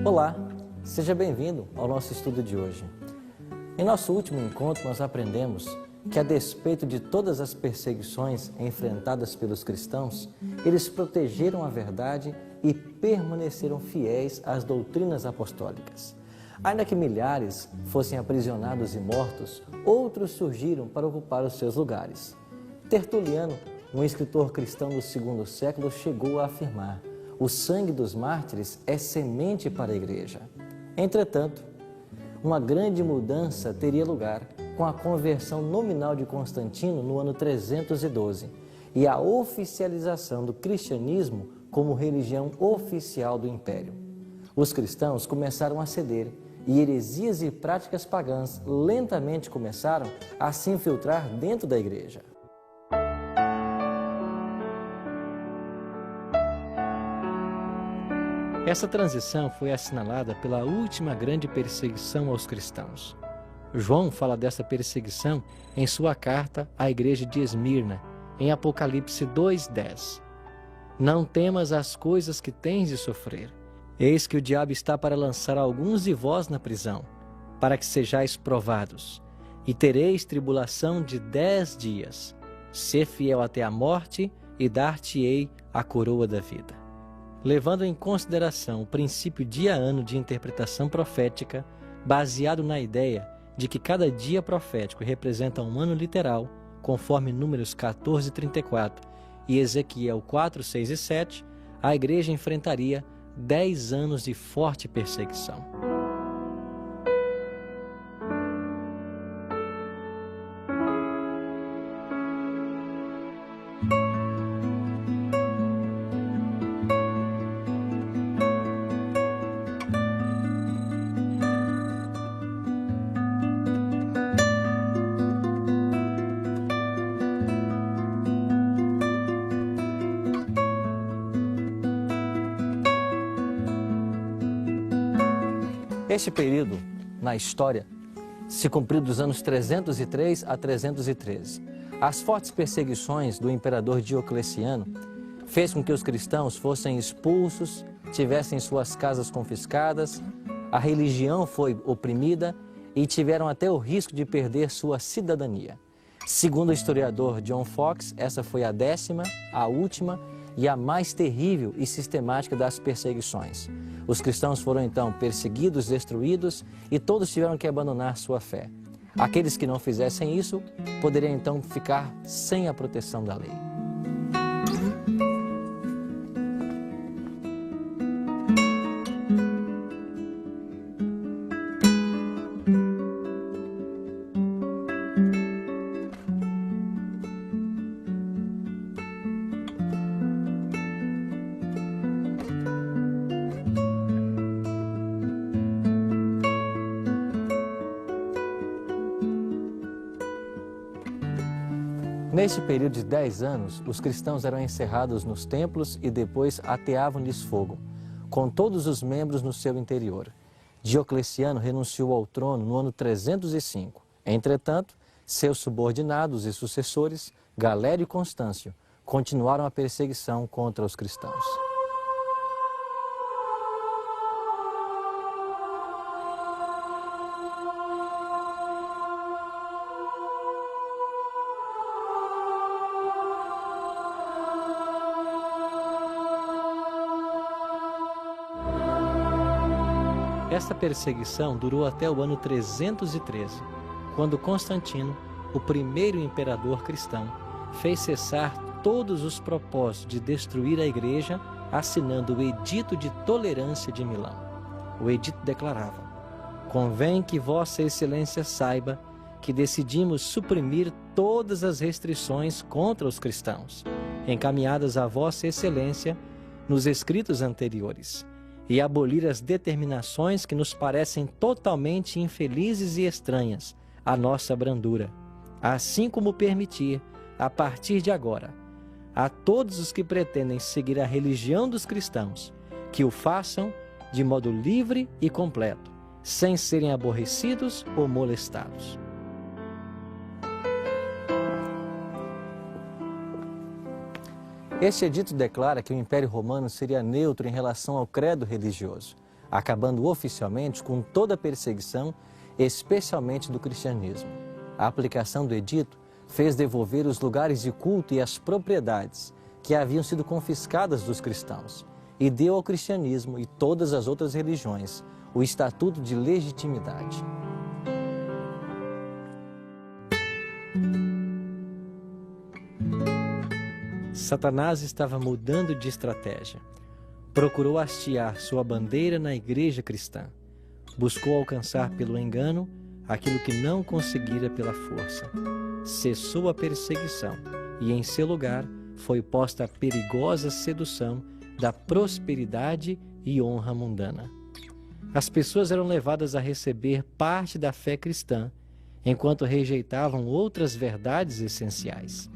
Olá, seja bem-vindo ao nosso estudo de hoje. Em nosso último encontro, nós aprendemos que, a despeito de todas as perseguições enfrentadas pelos cristãos, eles protegeram a verdade e permaneceram fiéis às doutrinas apostólicas. Ainda que milhares fossem aprisionados e mortos, outros surgiram para ocupar os seus lugares. Tertuliano, um escritor cristão do segundo século, chegou a afirmar: o sangue dos mártires é semente para a igreja. Entretanto, uma grande mudança teria lugar com a conversão nominal de Constantino no ano 312 e a oficialização do cristianismo como religião oficial do império. Os cristãos começaram a ceder e heresias e práticas pagãs lentamente começaram a se infiltrar dentro da igreja. Essa transição foi assinalada pela última grande perseguição aos cristãos. João fala dessa perseguição em sua carta à igreja de Esmirna, em Apocalipse 2:10. Não temas as coisas que tens de sofrer. Eis que o diabo está para lançar alguns de vós na prisão, para que sejais provados, e tereis tribulação de 10 dias. Sê fiel até a morte, e dar-te-ei a coroa da vida. Levando em consideração o princípio dia a ano de interpretação profética, baseado na ideia de que cada dia profético representa um ano literal, conforme Números 14:34 e Ezequiel 4:6 e 7, a igreja enfrentaria 10 anos de forte perseguição. Este período, na história, se cumpriu dos anos 303 a 313. As fortes perseguições do imperador Diocleciano fez com que os cristãos fossem expulsos, tivessem suas casas confiscadas, a religião foi oprimida e tiveram até o risco de perder sua cidadania. Segundo o historiador John Fox, essa foi a 10ª, a última e a mais terrível e sistemática das perseguições. Os cristãos foram então perseguidos, destruídos e todos tiveram que abandonar sua fé. Aqueles que não fizessem isso poderiam então ficar sem a proteção da lei. Neste período de 10 anos, os cristãos eram encerrados nos templos e depois ateavam-lhes fogo, com todos os membros no seu interior. Diocleciano renunciou ao trono no ano 305. Entretanto, seus subordinados e sucessores, Galério e Constâncio, continuaram a perseguição contra os cristãos. Esta perseguição durou até o ano 313, quando Constantino, o primeiro imperador cristão, fez cessar todos os propósitos de destruir a igreja, assinando o Edito de Tolerância de Milão. O edito declarava: convém que Vossa Excelência saiba que decidimos suprimir todas as restrições contra os cristãos, encaminhadas a Vossa Excelência nos escritos anteriores, e abolir as determinações que nos parecem totalmente infelizes e estranhas à nossa brandura, assim como permitir, a partir de agora, a todos os que pretendem seguir a religião dos cristãos, que o façam de modo livre e completo, sem serem aborrecidos ou molestados. Este edito declara que o Império Romano seria neutro em relação ao credo religioso. acabando oficialmente com toda a perseguição, especialmente do cristianismo. A aplicação do edito fez devolver os lugares de culto e as propriedades que haviam sido confiscadas dos cristãos e deu ao cristianismo e todas as outras religiões o estatuto de legitimidade. Satanás estava mudando de estratégia. Procurou hastear sua bandeira na igreja cristã. Buscou alcançar pelo engano aquilo que não conseguira pela força. Cessou a perseguição e, em seu lugar, foi posta a perigosa sedução da prosperidade e honra mundana. As pessoas eram levadas a receber parte da fé cristã, enquanto rejeitavam outras verdades essenciais.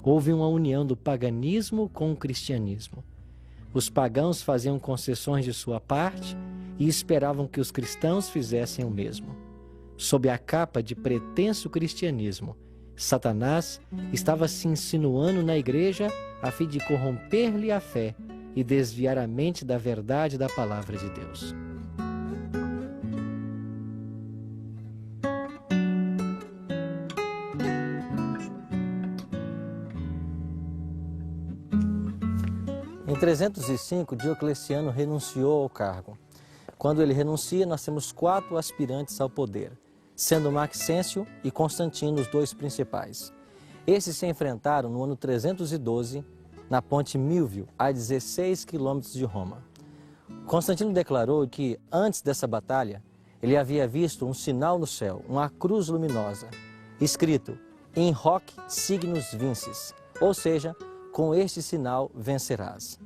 Houve uma união do paganismo com o cristianismo. Os pagãos faziam concessões de sua parte e esperavam que os cristãos fizessem o mesmo. Sob a capa de pretenso cristianismo, Satanás estava se insinuando na igreja a fim de corromper-lhe a fé e desviar a mente da verdade da palavra de Deus. Em 305, Diocleciano renunciou ao cargo. Quando ele renuncia, nós temos 4 aspirantes ao poder, sendo Maxêncio e Constantino os 2 principais. Esses se enfrentaram no ano 312, na ponte Milvio, a 16 quilômetros de Roma. Constantino declarou que, antes dessa batalha, ele havia visto um sinal no céu, uma cruz luminosa, escrito In hoc signos vinces, ou seja, com este sinal vencerás.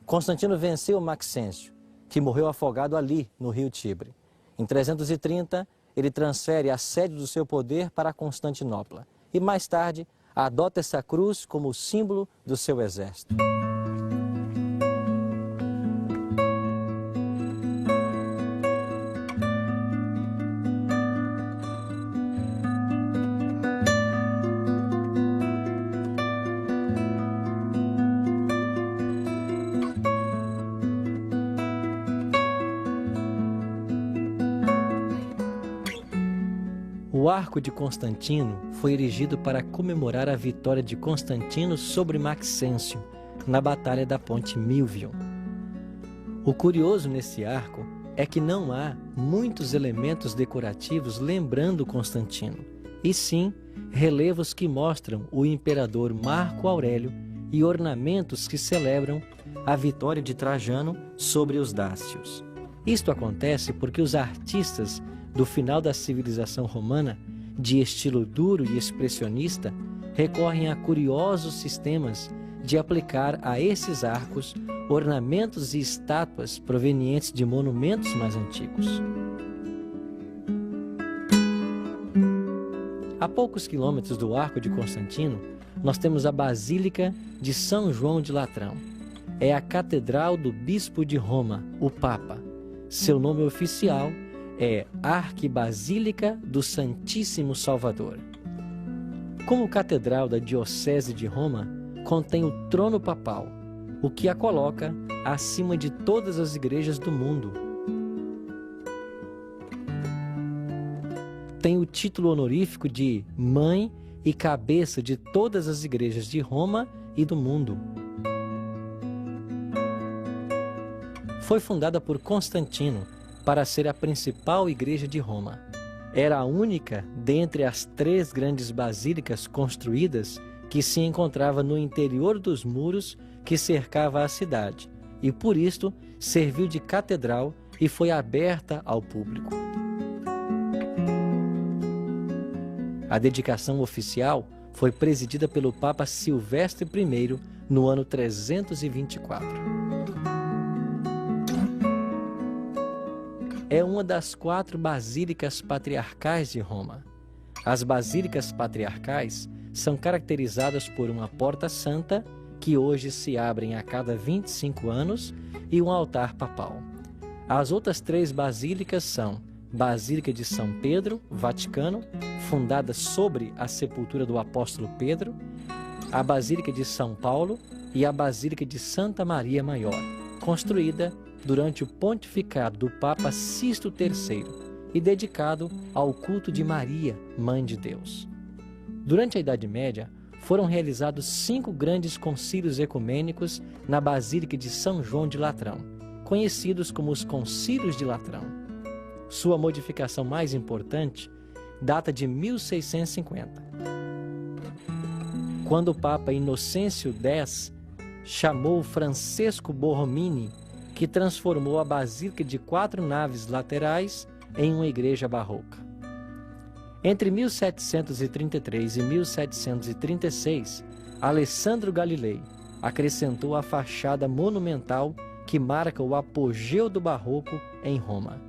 Constantino venceu Maxêncio, que morreu afogado ali, no rio Tibre. Em 330, ele transfere a sede do seu poder para Constantinopla e, mais tarde, adota essa cruz como símbolo do seu exército. O Arco de Constantino foi erigido para comemorar a vitória de Constantino sobre Maxêncio na Batalha da Ponte Milvio. O curioso nesse arco é que não há muitos elementos decorativos lembrando Constantino, e sim relevos que mostram o imperador Marco Aurélio e ornamentos que celebram a vitória de Trajano sobre os dácios. Isto acontece porque os artistas do final da civilização romana, de estilo duro e expressionista, recorrem a curiosos sistemas de aplicar a esses arcos ornamentos e estátuas provenientes de monumentos mais antigos. A poucos quilômetros do Arco de Constantino, nós temos a Basílica de São João de Latrão. É a catedral do Bispo de Roma, o Papa. Seu nome oficial é Arquibasílica do Santíssimo Salvador. Como catedral da Diocese de Roma, contém o trono papal, o que a coloca acima de todas as igrejas do mundo. Tem o título honorífico de mãe e cabeça de todas as igrejas de Roma e do mundo. Foi fundada por Constantino para ser a principal igreja de Roma. Era a única dentre as 3 grandes basílicas construídas que se encontrava no interior dos muros que cercava a cidade, e por isto serviu de catedral e foi aberta ao público. A dedicação oficial foi presidida pelo Papa Silvestre I no ano 324. É uma das 4 basílicas patriarcais de Roma. As basílicas patriarcais são caracterizadas por uma porta santa, que hoje se abrem a cada 25 anos, e um altar papal. As outras 3 basílicas são Basílica de São Pedro, Vaticano, fundada sobre a sepultura do apóstolo Pedro, a Basílica de São Paulo e a Basílica de Santa Maria Maior, construída durante o pontificado do Papa Sisto III e dedicado ao culto de Maria, Mãe de Deus. Durante a Idade Média, foram realizados 5 grandes concílios ecumênicos na Basílica de São João de Latrão, conhecidos como os Concílios de Latrão. Sua modificação mais importante data de 1650, quando o Papa Inocêncio X chamou Francesco Borromini, que transformou a Basílica de 4 naves laterais em uma igreja barroca. Entre 1733 e 1736, Alessandro Galilei acrescentou a fachada monumental que marca o apogeu do barroco em Roma.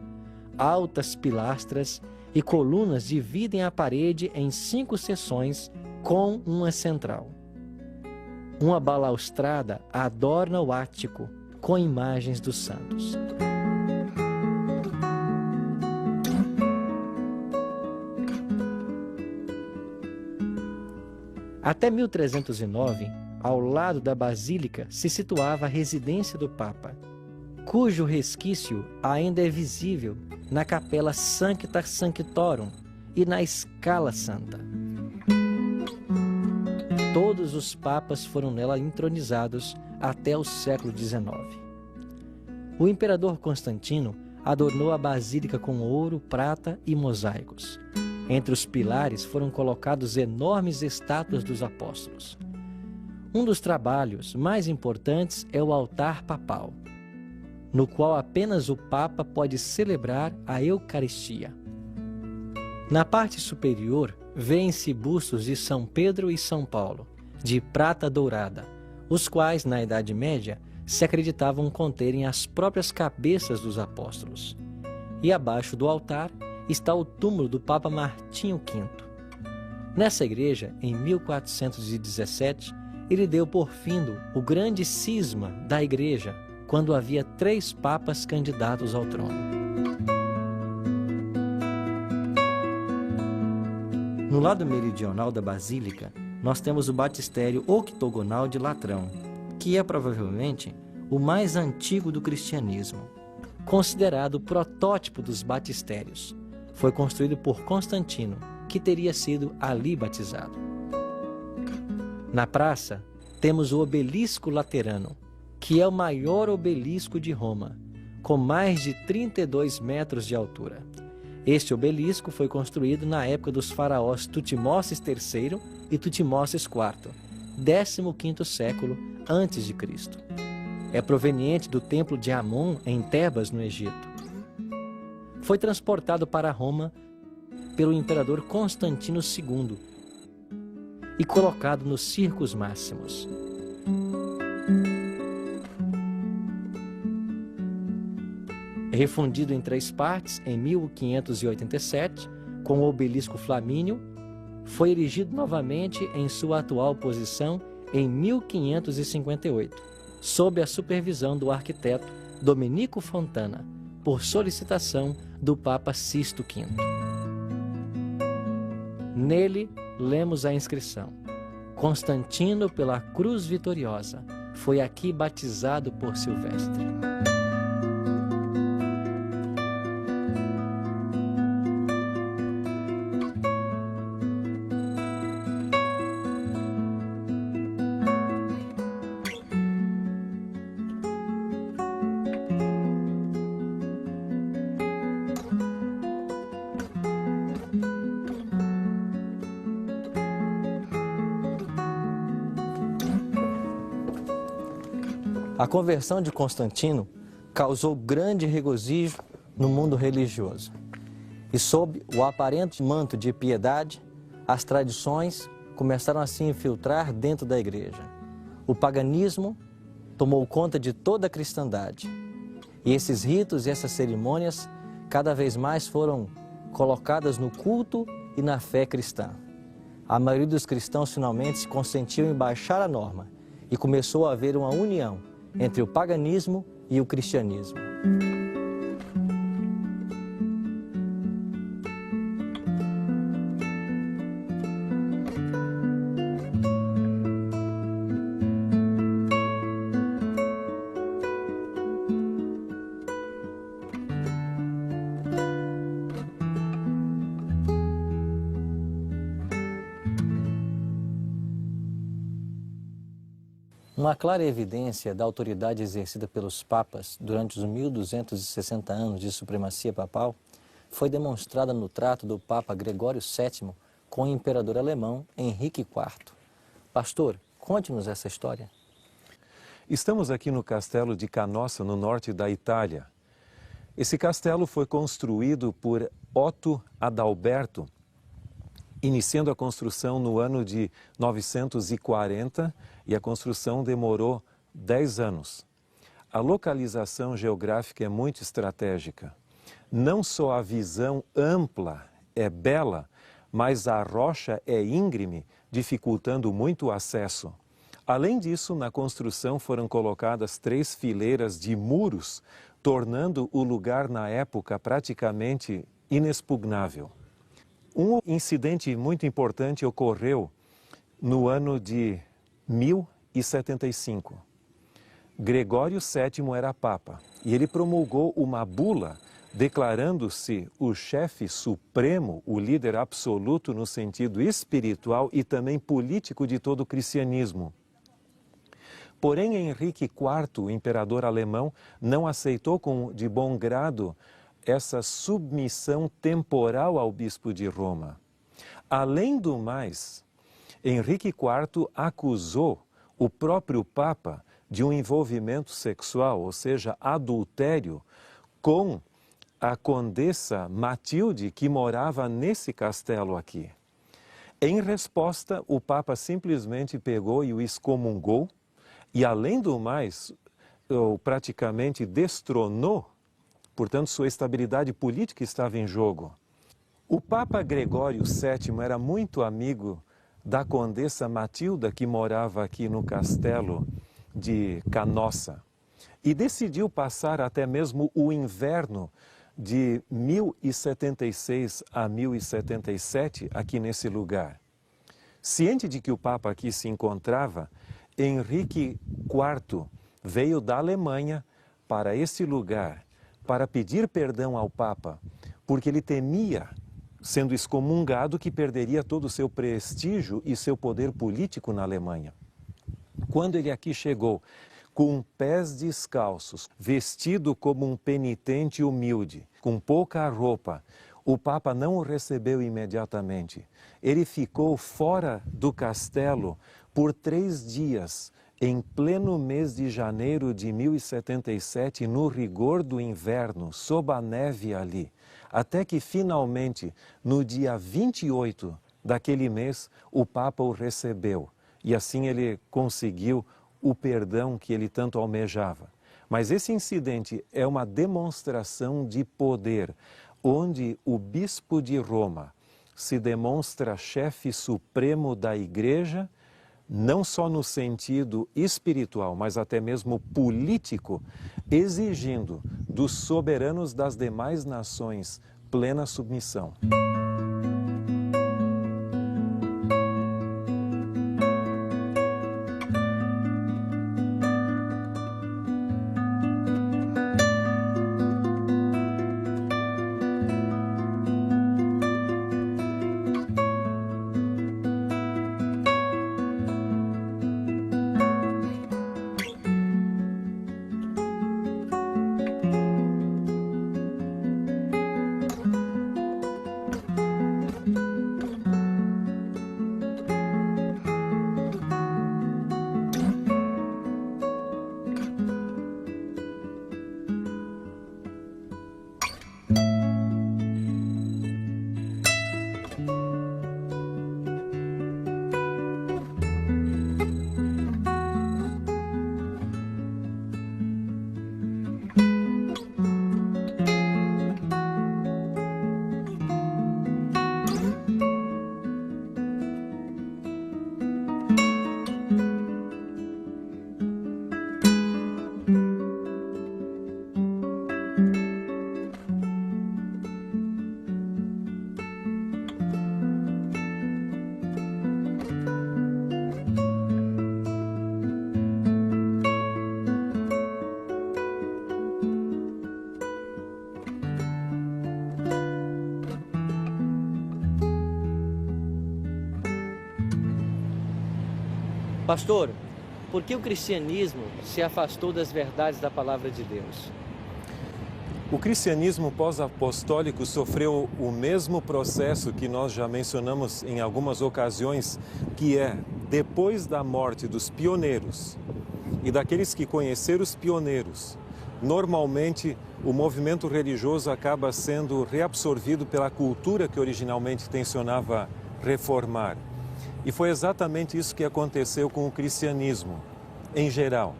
Altas pilastras e colunas dividem a parede em 5 seções com uma central. Uma balaustrada adorna o ático com imagens dos santos. Até 1309, ao lado da Basílica, se situava a residência do Papa, cujo resquício ainda é visível na Capela Sancta Sanctorum e na Scala Santa. Todos os papas foram nela entronizados até o século XIX. O imperador Constantino adornou a basílica com ouro, prata e mosaicos. Entre os pilares foram colocados enormes estátuas dos apóstolos. Um dos trabalhos mais importantes é o altar papal, no qual apenas o Papa pode celebrar a Eucaristia. Na parte superior, vêem-se bustos de São Pedro e São Paulo, de prata dourada, os quais, na Idade Média, se acreditavam conterem as próprias cabeças dos apóstolos. E abaixo do altar está o túmulo do Papa Martinho V. Nessa igreja, em 1417, ele deu por findo o grande cisma da igreja, quando havia 3 papas candidatos ao trono. No lado meridional da basílica, nós temos o batistério octogonal de Latrão, que é provavelmente o mais antigo do cristianismo, considerado o protótipo dos batistérios. Foi construído por Constantino, que teria sido ali batizado. Na praça, temos o Obelisco Laterano, que é o maior obelisco de Roma, com mais de 32 metros de altura. Este obelisco foi construído na época dos faraós Tutmoses III e Tutmoses IV, 15º século antes de Cristo. É proveniente do templo de Amon, em Tebas, no Egito. Foi transportado para Roma pelo imperador Constantino II e colocado nos Circos Máximos. Refundido em 3 partes em 1587, com o obelisco flamíneo, foi erigido novamente em sua atual posição em 1558, sob a supervisão do arquiteto Domenico Fontana, por solicitação do Papa Sisto V. Nele, lemos a inscrição: Constantino pela cruz vitoriosa, foi aqui batizado por Silvestre. A conversão de Constantino causou grande regozijo no mundo religioso. E sob o aparente manto de piedade, as tradições começaram a se infiltrar dentro da igreja. O paganismo tomou conta de toda a cristandade. E esses ritos e essas cerimônias cada vez mais foram colocadas no culto e na fé cristã. A maioria dos cristãos finalmente se consentiu em baixar a norma e começou a haver uma união entre o paganismo e o cristianismo. Uma clara evidência da autoridade exercida pelos papas durante os 1260 anos de supremacia papal foi demonstrada no trato do Papa Gregório VII com o imperador alemão Henrique IV. Pastor, conte-nos essa história. Estamos aqui no castelo de Canossa, no norte da Itália. Esse castelo foi construído por Otto Adalberto, iniciando a construção no ano de 940, e a construção demorou 10 anos. A localização geográfica é muito estratégica. Não só a visão ampla é bela, mas a rocha é íngreme, dificultando muito o acesso. Além disso, na construção foram colocadas 3 fileiras de muros, tornando o lugar na época praticamente inexpugnável. Um incidente muito importante ocorreu no ano de 1075. Gregório VII era papa e ele promulgou uma bula declarando-se o chefe supremo, o líder absoluto no sentido espiritual e também político de todo o cristianismo. Porém, Henrique IV, o imperador alemão, não aceitou de bom grado essa submissão temporal ao bispo de Roma. Além do mais, Henrique IV acusou o próprio Papa de um envolvimento sexual, ou seja, adultério, com a condessa Matilde, que morava nesse castelo aqui. Em resposta, o Papa simplesmente pegou e o excomungou, e além do mais, praticamente destronou. Portanto, sua estabilidade política estava em jogo. O Papa Gregório VII era muito amigo da condessa Matilda, que morava aqui no castelo de Canossa, e decidiu passar até mesmo o inverno de 1076 a 1077 aqui nesse lugar. Ciente de que o Papa aqui se encontrava, Henrique IV veio da Alemanha para esse lugar para pedir perdão ao Papa, porque ele temia, sendo excomungado, que perderia todo o seu prestígio e seu poder político na Alemanha. Quando ele aqui chegou, com pés descalços, vestido como um penitente humilde, com pouca roupa, o Papa não o recebeu imediatamente. Ele ficou fora do castelo por 3 dias, em pleno mês de janeiro de 1077, no rigor do inverno, sob a neve ali, até que finalmente, no dia 28 daquele mês, o Papa o recebeu. E assim ele conseguiu o perdão que ele tanto almejava. Mas esse incidente é uma demonstração de poder, onde o bispo de Roma se demonstra chefe supremo da Igreja, não só no sentido espiritual, mas até mesmo político, exigindo dos soberanos das demais nações plena submissão. Pastor, por que o cristianismo se afastou das verdades da palavra de Deus? O cristianismo pós-apostólico sofreu o mesmo processo que nós já mencionamos em algumas ocasiões, que é, depois da morte dos pioneiros e daqueles que conheceram os pioneiros, normalmente o movimento religioso acaba sendo reabsorvido pela cultura que originalmente tensionava reformar. E foi exatamente isso que aconteceu com o cristianismo, em geral.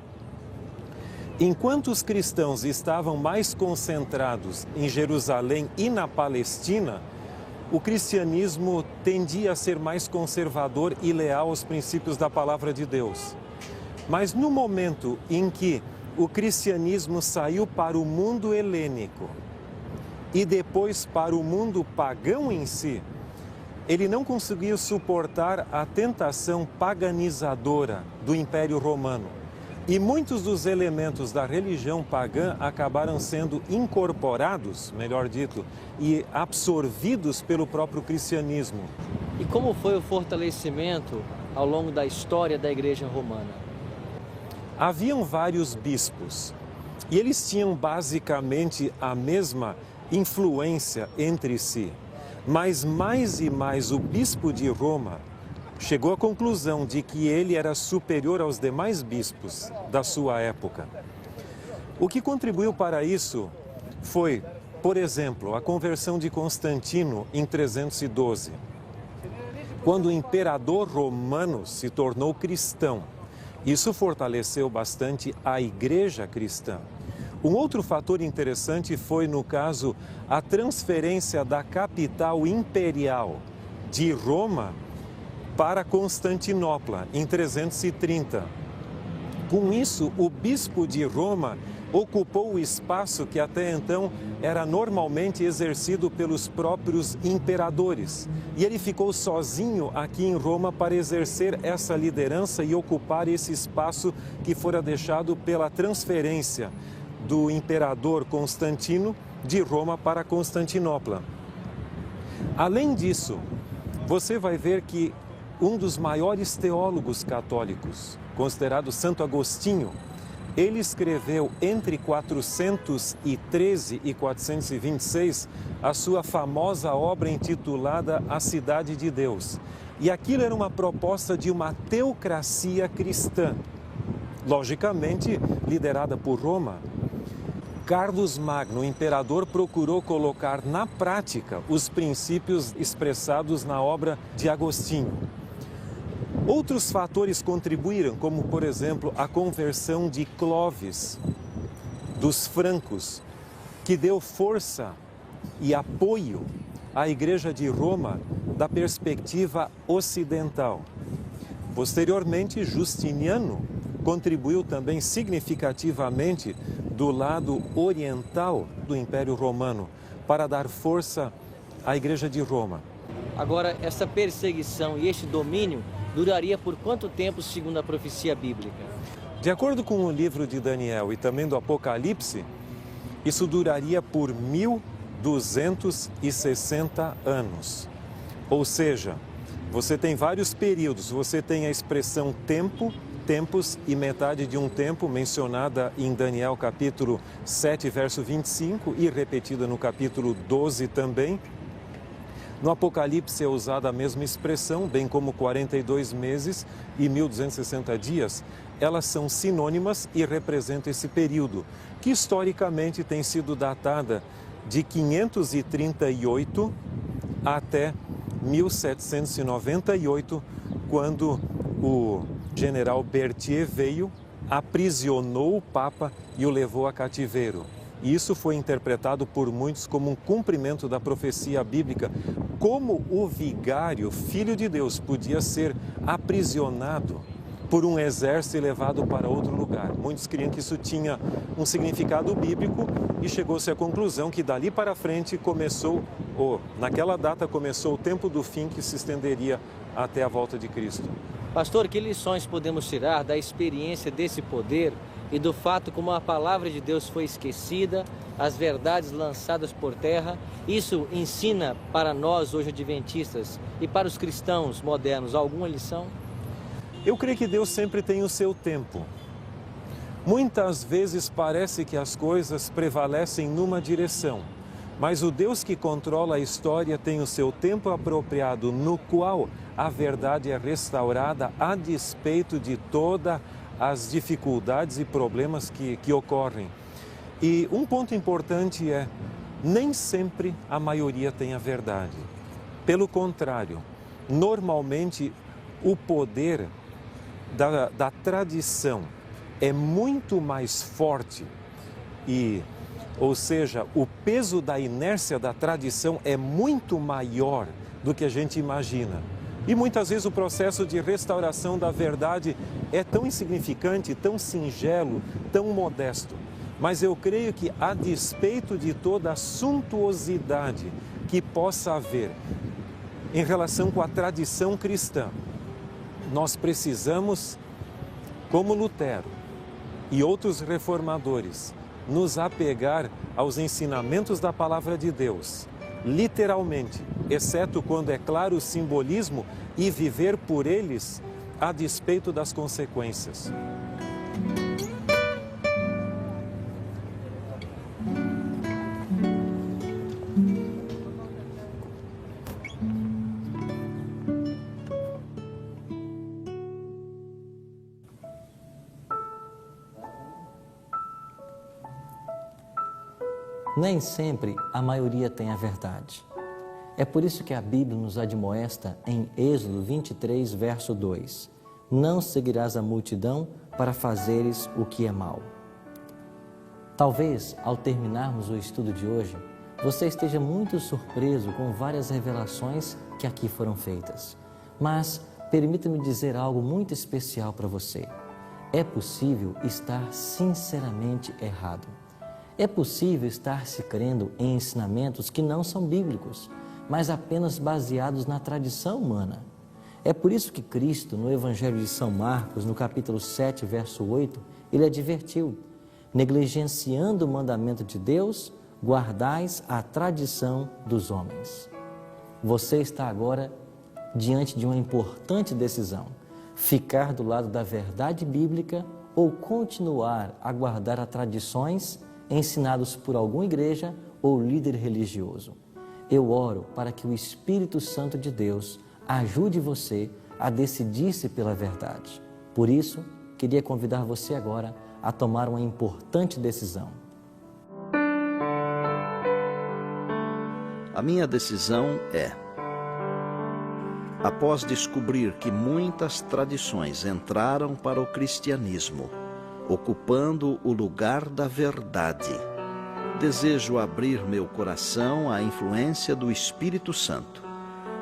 Enquanto os cristãos estavam mais concentrados em Jerusalém e na Palestina, o cristianismo tendia a ser mais conservador e leal aos princípios da palavra de Deus. Mas no momento em que o cristianismo saiu para o mundo helênico e depois para o mundo pagão em si, ele não conseguiu suportar a tentação paganizadora do Império Romano. E muitos dos elementos da religião pagã acabaram sendo incorporados, melhor dito, e absorvidos pelo próprio cristianismo. E como foi o fortalecimento ao longo da história da Igreja Romana? Haviam vários bispos e eles tinham basicamente a mesma influência entre si. Mas mais e mais o bispo de Roma chegou à conclusão de que ele era superior aos demais bispos da sua época. O que contribuiu para isso foi, por exemplo, a conversão de Constantino em 312, quando o imperador romano se tornou cristão. Isso fortaleceu bastante a igreja cristã. Um outro fator interessante foi, no caso, a transferência da capital imperial de Roma para Constantinopla, em 330. Com isso, o bispo de Roma ocupou o espaço que até então era normalmente exercido pelos próprios imperadores. E ele ficou sozinho aqui em Roma para exercer essa liderança e ocupar esse espaço que fora deixado pela transferência do imperador Constantino de Roma para Constantinopla. Além disso, você vai ver que um dos maiores teólogos católicos, considerado Santo Agostinho, ele escreveu entre 413 e 426 a sua famosa obra intitulada A Cidade de Deus. E aquilo era uma proposta de uma teocracia cristã, logicamente liderada por Roma. Carlos Magno, o imperador, procurou colocar na prática os princípios expressados na obra de Agostinho. Outros fatores contribuíram, como, por exemplo, a conversão de Clovis, dos francos, que deu força e apoio à Igreja de Roma da perspectiva ocidental. Posteriormente, Justiniano contribuiu também significativamente do lado oriental do Império Romano para dar força à Igreja de Roma. Agora, essa perseguição e este domínio duraria por quanto tempo, segundo a profecia bíblica? De acordo com o livro de Daniel e também do Apocalipse, isso duraria por 1260 anos. Ou seja, você tem vários períodos, você tem a expressão tempo, tempos e metade de um tempo, mencionada em Daniel capítulo 7, verso 25 e repetida no capítulo 12 também. No Apocalipse é usada a mesma expressão, bem como 42 meses e 1260 dias. Elas são sinônimas e representam esse período, que historicamente tem sido datada de 538 até 1798, quando o general Berthier veio, aprisionou o Papa e o levou a cativeiro. E isso foi interpretado por muitos como um cumprimento da profecia bíblica, como o vigário, filho de Deus, podia ser aprisionado por um exército e levado para outro lugar. Muitos criam que isso tinha um significado bíblico e chegou-se à conclusão que dali para frente naquela data começou o tempo do fim que se estenderia até a volta de Cristo. Pastor, que lições podemos tirar da experiência desse poder e do fato como a palavra de Deus foi esquecida, as verdades lançadas por terra? Isso ensina para nós hoje adventistas e para os cristãos modernos alguma lição? Eu creio que Deus sempre tem o seu tempo. Muitas vezes parece que as coisas prevalecem numa direção, mas o Deus que controla a história tem o seu tempo apropriado, no qual a verdade é restaurada a despeito de todas as dificuldades e problemas que ocorrem. E um ponto importante é, nem sempre a maioria tem a verdade. Pelo contrário, normalmente o poder da tradição é muito mais forte ou seja, o peso da inércia da tradição é muito maior do que a gente imagina. E muitas vezes o processo de restauração da verdade é tão insignificante, tão singelo, tão modesto. Mas eu creio que, a despeito de toda a suntuosidade que possa haver em relação com a tradição cristã, nós precisamos, como Lutero e outros reformadores, nos apegar aos ensinamentos da palavra de Deus, literalmente, exceto quando é claro o simbolismo, e viver por eles a despeito das consequências. Nem sempre a maioria tem a verdade. É por isso que a Bíblia nos admoesta em Êxodo 23, verso 2. Não seguirás a multidão para fazeres o que é mal. Talvez, ao terminarmos o estudo de hoje, você esteja muito surpreso com várias revelações que aqui foram feitas. Mas, permita-me dizer algo muito especial para você. É possível estar sinceramente errado. É possível estar se crendo em ensinamentos que não são bíblicos, mas apenas baseados na tradição humana. É por isso que Cristo, no Evangelho de São Marcos, no capítulo 7, verso 8, ele advertiu: negligenciando o mandamento de Deus, guardais a tradição dos homens. Você está agora diante de uma importante decisão: ficar do lado da verdade bíblica ou continuar a guardar as tradições ensinados por alguma igreja ou líder religioso. Eu oro para que o Espírito Santo de Deus ajude você a decidir-se pela verdade. Por isso, queria convidar você agora a tomar uma importante decisão. A minha decisão é: após descobrir que muitas tradições entraram para o cristianismo, ocupando o lugar da verdade, desejo abrir meu coração à influência do Espírito Santo,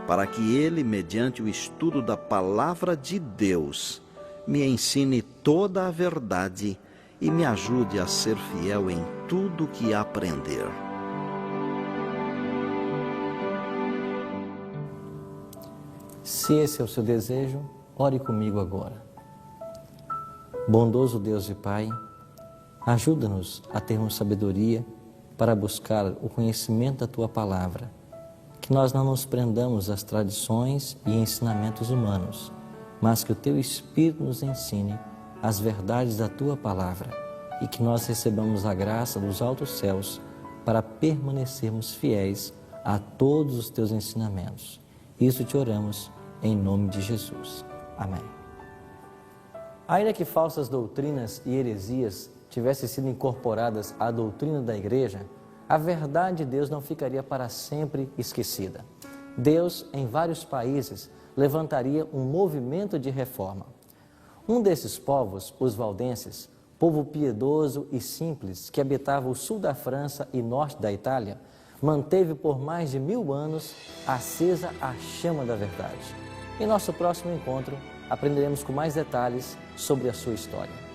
para que ele, mediante o estudo da Palavra de Deus, me ensine toda a verdade e me ajude a ser fiel em tudo que aprender. Se esse é o seu desejo, ore comigo agora. Bondoso Deus e Pai, ajuda-nos a termos sabedoria para buscar o conhecimento da Tua Palavra, que nós não nos prendamos às tradições e ensinamentos humanos, mas que o Teu Espírito nos ensine as verdades da Tua Palavra e que nós recebamos a graça dos altos céus para permanecermos fiéis a todos os Teus ensinamentos. Isso te oramos em nome de Jesus. Amém. Ainda que falsas doutrinas e heresias tivessem sido incorporadas à doutrina da igreja, a verdade de Deus não ficaria para sempre esquecida. Deus, em vários países, levantaria um movimento de reforma. Um desses povos, os valdenses, povo piedoso e simples que habitava o sul da França e norte da Itália, manteve por mais de 1000 anos acesa a chama da verdade. Em nosso próximo encontro, aprenderemos com mais detalhes sobre a sua história.